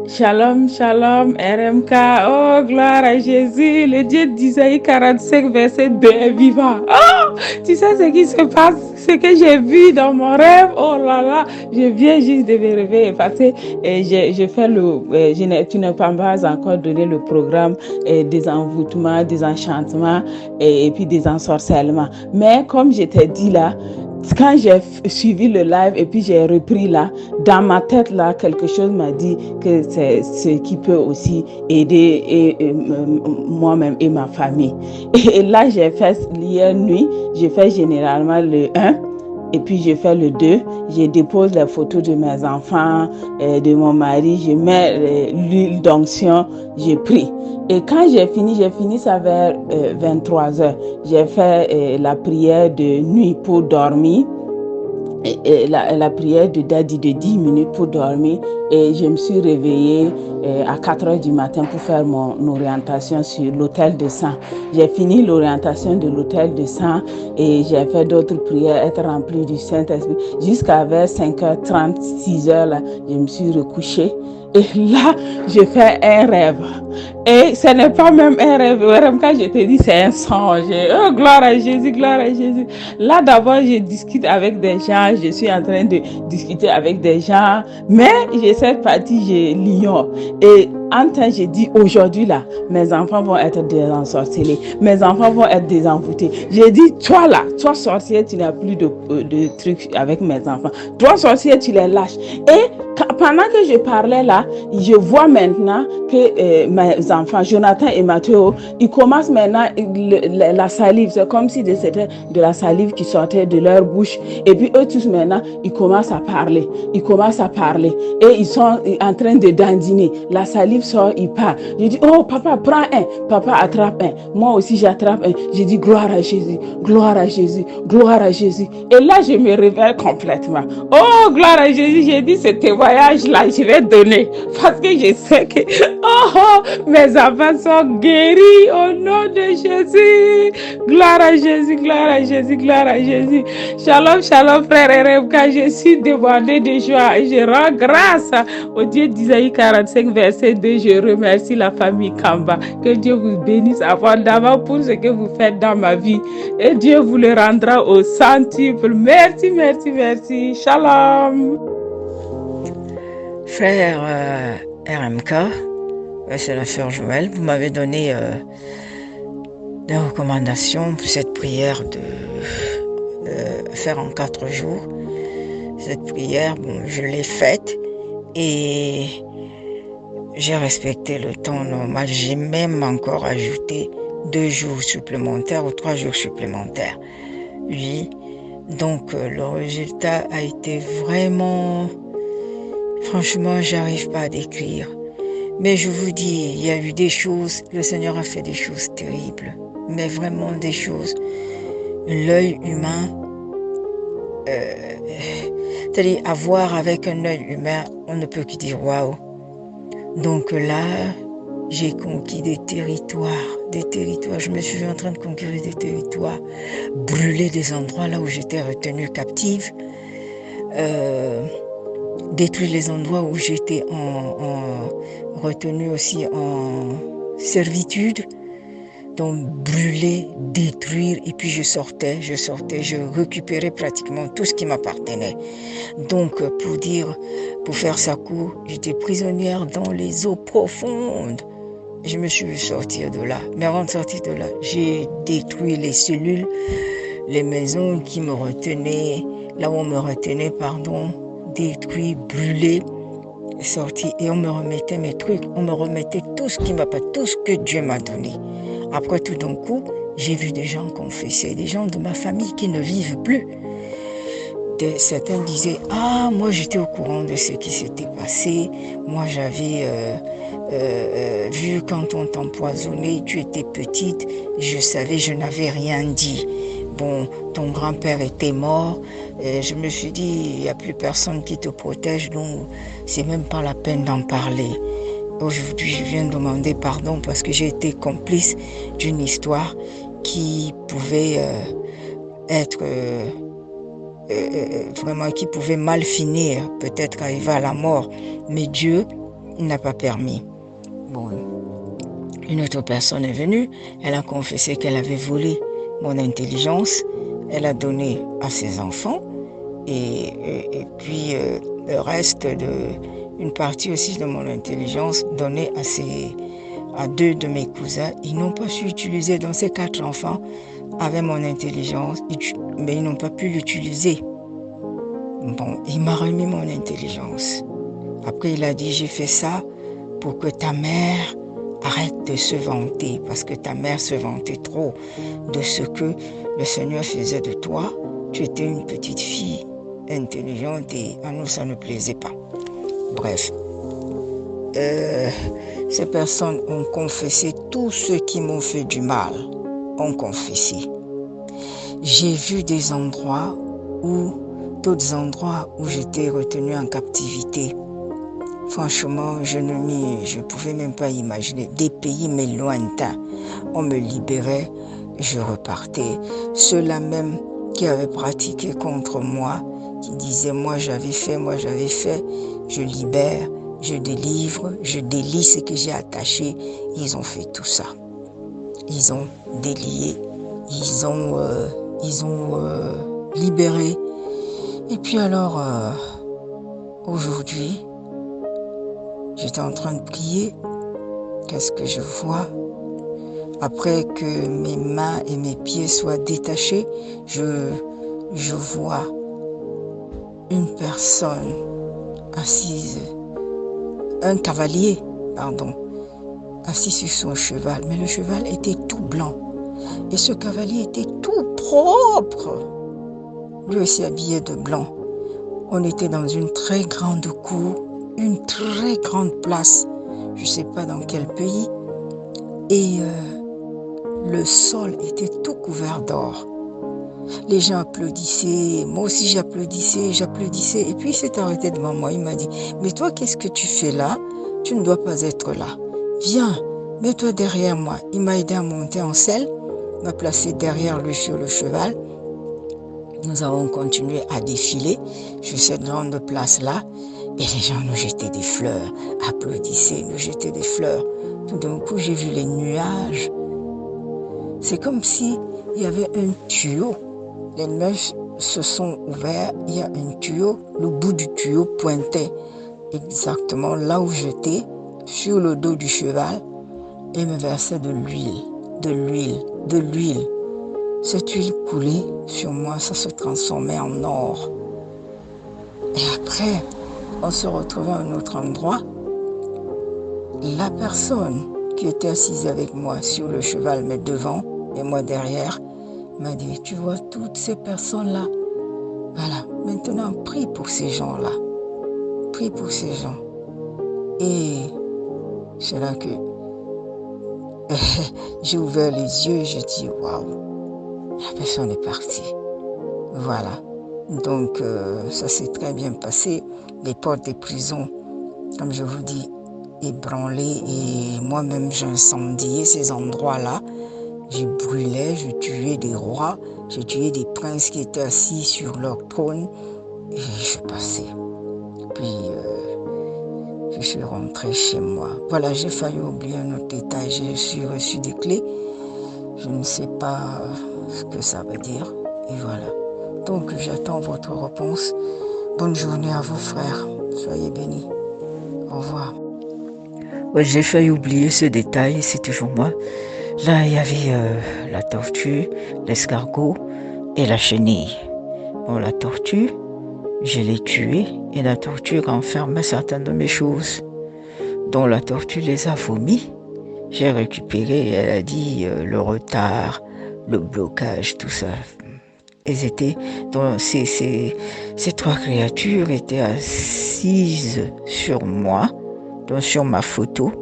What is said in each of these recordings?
Shalom, shalom, RMK, oh gloire à Jésus, le Dieu d'Isaïe 45, verset 2 est vivant. Oh, tu sais ce qui se passe, ce que j'ai vu dans mon rêve, oh là là, je viens juste de me réveiller parce que j'ai fait tu n'as pas encore donné le programme des envoûtements, des enchantements et puis des ensorcellements. Mais comme je t'ai dit là, quand j'ai suivi le live et puis j'ai repris là, dans ma tête là, quelque chose m'a dit que c'est ce qui peut aussi aider moi-même et ma famille. Et là, j'ai fait hier nuit, j'ai fait généralement le 1. Et puis je fais le 2, je dépose les photos de mes enfants, de mon mari, je mets l'huile d'onction, je prie. Et quand j'ai fini ça vers 23h. J'ai fait la prière de nuit pour dormir. Et la prière de Daddy de 10 minutes pour dormir et je me suis réveillée à 4h du matin pour faire mon orientation sur l'autel de sang. J'ai fini l'orientation de l'autel de sang et j'ai fait d'autres prières, être remplie du Saint-Esprit. Jusqu'à vers 5h30, 6h, là, je me suis recouchée. Et là, je fais un rêve. Et ce n'est pas même un rêve. Quand je te dis, c'est un songe. Oh, gloire à Jésus, gloire à Jésus. Là, d'abord, je discute avec des gens. Je suis en train de discuter avec des gens. Mais j'ai cette partie, je l'ignore. Et en temps, j'ai dit, aujourd'hui, là, mes enfants vont être désensorcelés. Mes enfants vont être désenvoûtés. J'ai dit, toi, là, toi, sorcière, tu n'as plus de trucs avec mes enfants. Toi, sorcière, tu les lâches. Et pendant que je parlais là, je vois maintenant que mes enfants, Jonathan et Mathéo, ils commencent maintenant la salive. C'est comme si c'était de la salive qui sortait de leur bouche. Et puis eux tous maintenant, ils commencent à parler. Ils commencent à parler. Et ils sont en train de dandiner. La salive sort, ils parlent. Je dis, oh papa, prends un. Papa attrape un. Moi aussi, j'attrape un. Je dis, gloire à Jésus, gloire à Jésus, gloire à Jésus. Et là, je me réveille complètement. Oh, gloire à Jésus, j'ai dit, c'était voyage-là, je vais donner. Parce que je sais que mes enfants sont guéris au nom de Jésus. Gloire à Jésus, gloire à Jésus, gloire à Jésus. Shalom, shalom, frère et Rebka. Je suis débordée de joie et je rends grâce au Dieu d'Isaïe 45, verset 2. Je remercie la famille Kamba. Que Dieu vous bénisse abondamment pour ce que vous faites dans ma vie. Et Dieu vous le rendra au centuple. Merci, merci, merci. Shalom. Frère RMK, c'est la sœur Joël, vous m'avez donné des recommandations pour cette prière de faire en 4 jours. Cette prière, bon, je l'ai faite et j'ai respecté le temps normal. J'ai même encore ajouté 2 jours supplémentaires ou 3 jours supplémentaires. Oui, donc le résultat a été vraiment... Franchement, j'arrive pas à décrire. Mais je vous dis, il y a eu des choses, le Seigneur a fait des choses terribles. Mais vraiment des choses. L'œil humain, c'est-à-dire à voir avec un œil humain, on ne peut que dire waouh. Donc là, j'ai conquis des territoires. Je me suis en train de conquérir des territoires, brûler des endroits là où j'étais retenue captive. Détruire les endroits où j'étais retenue aussi en servitude. Donc brûler, détruire, et puis je sortais, je récupérais pratiquement tout ce qui m'appartenait. Donc pour faire ça court, j'étais prisonnière dans les eaux profondes. Je me suis sortir de là. Mais avant de sortir de là, j'ai détruit les cellules, les maisons qui me retenaient, là où on me retenait, détruit, brûlé, sorti, et on me remettait mes trucs, on me remettait tout ce qui m'a pas, tout ce que Dieu m'a donné. Après tout d'un coup, j'ai vu des gens confesser, des gens de ma famille qui ne vivent plus. Certains disaient, ah, moi j'étais au courant de ce qui s'était passé, moi j'avais vu quand on t'empoisonnait, tu étais petite, je savais, je n'avais rien dit. Bon, ton grand-père était mort, je me suis dit, il n'y a plus personne qui te protège, donc c'est même pas la peine d'en parler. Aujourd'hui, je viens demander pardon parce que j'ai été complice d'une histoire qui pouvait être vraiment qui pouvait mal finir, peut-être arriver à la mort. Mais Dieu n'a pas permis. Bon, une autre personne est venue, elle a confessé qu'elle avait volé mon intelligence, elle a donné à ses enfants et puis le reste une partie aussi de mon intelligence donnée à 2 de mes cousins. Ils n'ont pas su utiliser, donc ces 4 enfants avaient mon intelligence, mais ils n'ont pas pu l'utiliser. Bon, il m'a remis mon intelligence. Après, il a dit, j'ai fait ça pour que ta mère arrête de se vanter, parce que ta mère se vantait trop de ce que le Seigneur faisait de toi. Tu étais une petite fille intelligente et à nous, ça ne plaisait pas. Bref, ces personnes ont confessé, tous ceux qui m'ont fait du mal ont confessé. J'ai vu d'autres endroits où j'étais retenue en captivité. Franchement, je ne pouvais même pas imaginer. Des pays mais lointains. On me libérait, je repartais. Ceux-là même qui avaient pratiqué contre moi, qui disaient moi j'avais fait, je libère, je délivre, je délie ce que j'ai attaché. Ils ont fait tout ça. Ils ont délié, ils ont libéré. Et puis alors, aujourd'hui, j'étais en train de prier. Qu'est-ce que je vois? Après que mes mains et mes pieds soient détachés, je vois une personne assise, un cavalier, assis sur son cheval. Mais le cheval était tout blanc. Et ce cavalier était tout propre. Lui aussi habillé de blanc. On était dans une très grande cour, une très grande place, je ne sais pas dans quel pays, et le sol était tout couvert d'or. Les gens applaudissaient, moi aussi j'applaudissais, et puis il s'est arrêté devant moi, il m'a dit, mais toi qu'est-ce que tu fais là? Tu ne dois pas être là. Viens, mets-toi derrière moi. Il m'a aidé à monter en selle, m'a placé derrière lui sur le cheval. Nous avons continué à défiler sur cette grande place-là et les gens nous jetaient des fleurs, applaudissaient, nous jetaient des fleurs. Tout d'un coup, j'ai vu les nuages. C'est comme si il y avait un tuyau. Les nuages se sont ouverts, il y a un tuyau. Le bout du tuyau pointait exactement là où j'étais, sur le dos du cheval, et me versait de l'huile, de l'huile, de l'huile. Cette huile coulait sur moi, ça se transformait en or. Et après, on se retrouvait à un autre endroit. La personne qui était assise avec moi sur le cheval, mais devant, et moi derrière, m'a dit, tu vois toutes ces personnes-là, voilà, maintenant prie pour ces gens-là. Prie pour ces gens. Et c'est là que j'ai ouvert les yeux et j'ai dit, waouh, la personne est partie. Voilà. Donc, ça s'est très bien passé. Les portes des prisons, comme je vous dis, ébranlées. Et moi-même, j'ai incendié ces endroits-là. J'ai brûlé, j'ai tué des rois, j'ai tué des princes qui étaient assis sur leur trône. Et je suis passé. Puis, je suis rentrée chez moi. Voilà, j'ai failli oublier un autre détail. J'ai reçu des clés. Je ne sais pas ce que ça veut dire. Et voilà. Donc, j'attends votre réponse. Bonne journée à vous, frères. Soyez bénis. Au revoir. Ouais, j'ai failli oublier ce détail, c'est toujours moi. Là, il y avait la tortue, l'escargot et la chenille. Bon, la tortue, je l'ai tuée et la tortue renfermait certaines de mes choses. Donc, la tortue les a vomis. J'ai récupéré, elle a dit le retard, le blocage, tout ça. Donc, ces 3 créatures étaient assises sur moi, donc sur ma photo.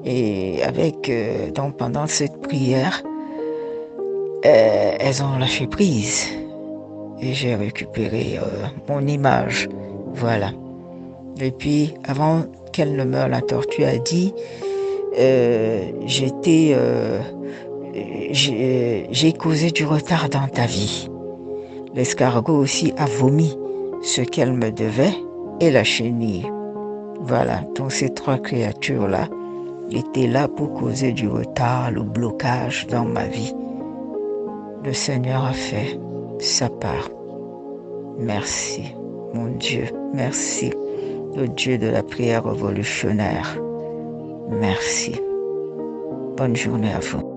Et donc pendant cette prière, elles ont lâché prise. Et j'ai récupéré mon image. Voilà. Et puis, avant qu'elle ne meure, la tortue a dit, j'ai causé du retard dans ta vie. L'escargot aussi a vomi ce qu'elle me devait et la chenille. Voilà, donc ces 3 créatures-là étaient là pour causer du retard, le blocage dans ma vie. Le Seigneur a fait sa part. Merci, mon Dieu, merci, le Dieu de la prière révolutionnaire. Merci. Bonne journée à vous.